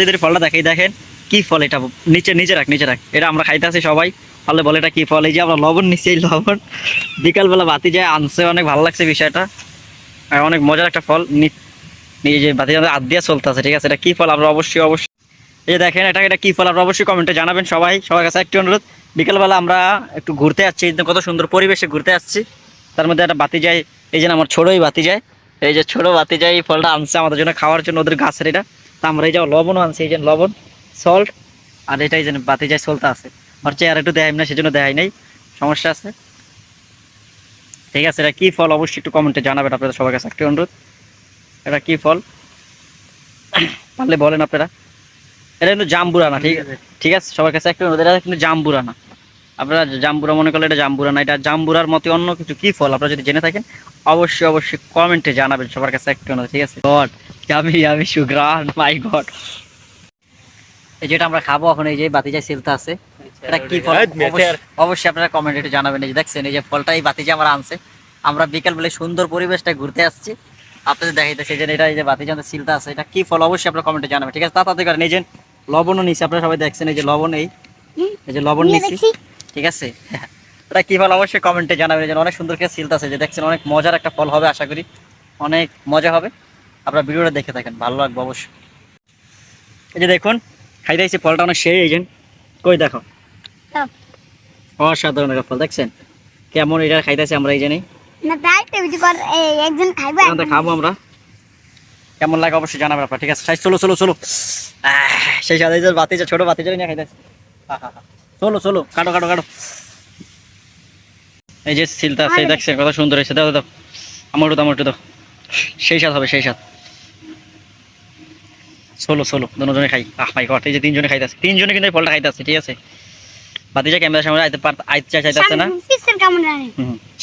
এদের ফলটা দেখাই, দেখেন কি ফল এটা। নিচে নিচে রাখ, নিচে রাখ। এটা আমরা খাইতে আছি সবাই, ফলে বলে এটা কি ফল। এই যে আমরা লবণ নিচ্ছি, এই লবণ বিকালবেলা বাতি যায় আনছে, অনেক ভালো লাগছে বিষয়টা। আর অনেক মজার একটা ফল। এই যে বাতি আমাদের হাত দিয়ে চলতে আছে, ঠিক আছে। এটা কি ফল আমরা অবশ্যই অবশ্যই, এই যে দেখেন এটা এটা কি ফল আপনারা অবশ্যই কমেন্টে জানাবেন। সবার কাছে একটি অনুরোধ, বিকালবেলা আমরা একটু ঘুরতে যাচ্ছি, কত সুন্দর পরিবেশে ঘুরতে যাচ্ছি, তার মধ্যে একটা বাতি যায়। এই যে আমার ছোটই বাতি যায়, এই যে ছোট বাতি যায়, এই ফলটা আনছে আমাদের জন্য খাওয়ার জন্য, ওদের গাছের এটা। তা আমরা এই যে লবণও আনছি, এই যে লবণ, সল্ট, আর এটাই যেন বাতি যায় চলতে আছে। আর চেয়ার একটু দেখাই না, সেজন্য দেখাই নাই, সমস্যা আছে, ঠিক আছে। এটা কি ফল অবশ্যই একটু কমেন্টে জানাবেন আপনাদের সবার কাছে একটি অনুরোধ। এটা কি ফল পারলে বলেন আপনারা। এটা কিন্তু জাম্বুরা না, ঠিক আছে, ঠিক আছে। সবার কাছে একটা অনুরোধ, এটা কিন্তু জাম্বুরা না। আপনারা জাম্বুরা মনে করলে এটা জাম্বুরা না, এটা জাম্বুরার মতো অন্য কিছু। কি ফল আপনারা যদি জেনে থাকেন অবশ্যই অবশ্যই কমেন্টে জানাবেন, সবার কাছে একটা অনুরোধ, ঠিক আছে। গড আমি সুগ্রান, মাই গড। এই যেটা আমরা খাবো এখন, এই যে বাতিজায় সিলতে আছে, এটা কি ফল অবশ্যই আপনারা কমেন্টে একটু জানাবেন। এই যে দেখছেন, এই যে ফলটা এই বাতিজা আমরা আনছে, আমরা বিকাল বেলা সুন্দর পরিবেশটা ঘুরতে আসছি, আপনাদের দেখাইতেছে যে এটা এই যে বাতিজা সিলতে আছে, এটা কি ফল অবশ্যই আপনারা কমেন্টে জানাবেন, ঠিক আছে। তাড়াতাড়ি করেন। এই যে লবণও নিচ্ছি, আপনারা সবাই দেখছেন, এই যে লবণ, এই যে লবণ নিচ্ছি, ঠিক আছে। এটা কি ফল অবশ্যই কমেন্টে জানাবেন। যে অনেক সুন্দর করে সিলতে আছে, যে দেখছেন অনেক মজার একটা ফল হবে, আশা করি অনেক মজা হবে। আপনারা ভিডিওটা দেখে থাকেন, ভালো লাগবে অবশ্যই। এই যে দেখুন খাইতেছি ফলটা অনেক সেই, এই যে কই দেখো, অসাধারণ একটা ফল, দেখছেন কেমন এটা খাইতেছি আমরা। এই জানি খাবো আমরা, কেমন লাগে অবশ্যই জানাবেন আপনারা, ঠিক আছে। চলো চলো চলো, সেই সাথে বাতিজা, ছোট বাতিজা নিয়ে খাইতেছি। চলো চলো, কাটো কাটো কাটো। এই যে সিলটা আছে, দেখছেন কত সুন্দর হয়েছে। দাও দাও, আমার একটু দাও, সেই সাথ হবে, সেই সাথ। চলো চলো, দুজনে খাই। মাই গড, এই যে তিনজনে খাইতেছে, তিনজনে কিন্তু এই ফলটা খাইতেছে, ঠিক আছে। বাতিজা ক্যামেরার সামনে আইতে চাইতেছে না,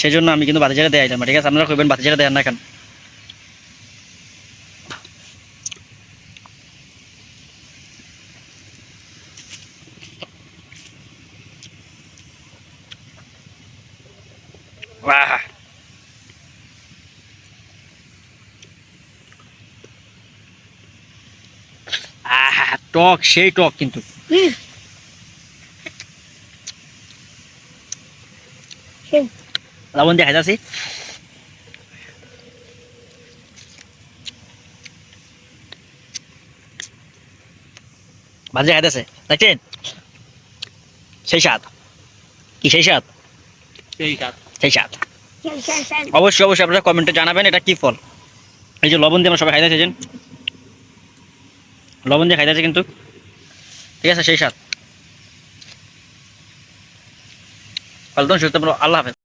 সেই জন্য আমি কিন্তু বাতিজাটা দেয় আইলাম, ঠিক আছে। আপনারা কইবেন বাতিজাটা দেয় না কেন। বাহ, টক, সেই টক কিন্তু। লবণ দিয়ে খাইতেছি, ভাজি খাইতেছে, দেখছেন সেই স্বাদ, কি সেই স্বাদ, সেই স্বাদ। অবশ্যই অবশ্যই আপনারা কমেন্টে জানাবেন এটা কি ফল। এই যে লবণ দিয়ে আমরা সবাই খাইতেছি, লবণ দিয়ে খাইতেছে কিন্তু, ঠিক আছে, সেই স্বাদ। আল্লাহ হাফেজ।